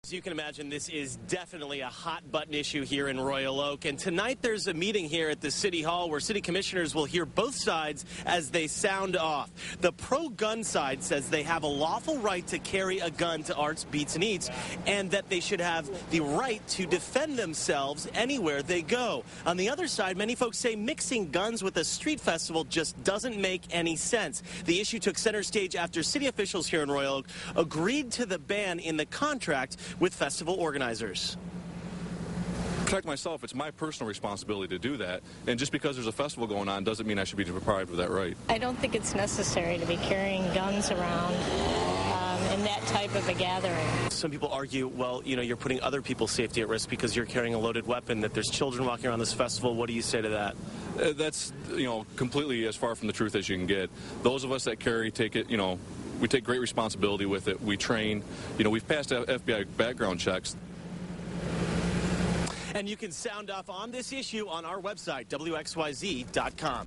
As you can imagine, this is definitely a hot-button issue here in Royal Oak. And tonight there's a meeting here at the City Hall where city commissioners will hear both sides as they sound off. The pro-gun side says they have a lawful right to carry a gun to arts, beats, and eats, and that they should have the right to defend themselves anywhere they go. On the other side, many folks say mixing guns with a street festival just doesn't make any sense. The issue took center stage after city officials here in Royal Oak agreed to the ban in the contract with festival organizers. Protect myself, it's my personal responsibility to do that, and just because there's a festival going on doesn't mean I should be deprived of that right. I don't think it's necessary to be carrying guns around in that type of a gathering. Some people argue, well, you know, you're putting other people's safety at risk because you're carrying a loaded weapon, that there's children walking around this festival. What do you say to that? That's, completely as far from the truth as you can get. Those of us that carry take it, we take great responsibility with it. We train. We've passed FBI background checks. And you can sound off on this issue on our website, WXYZ.com.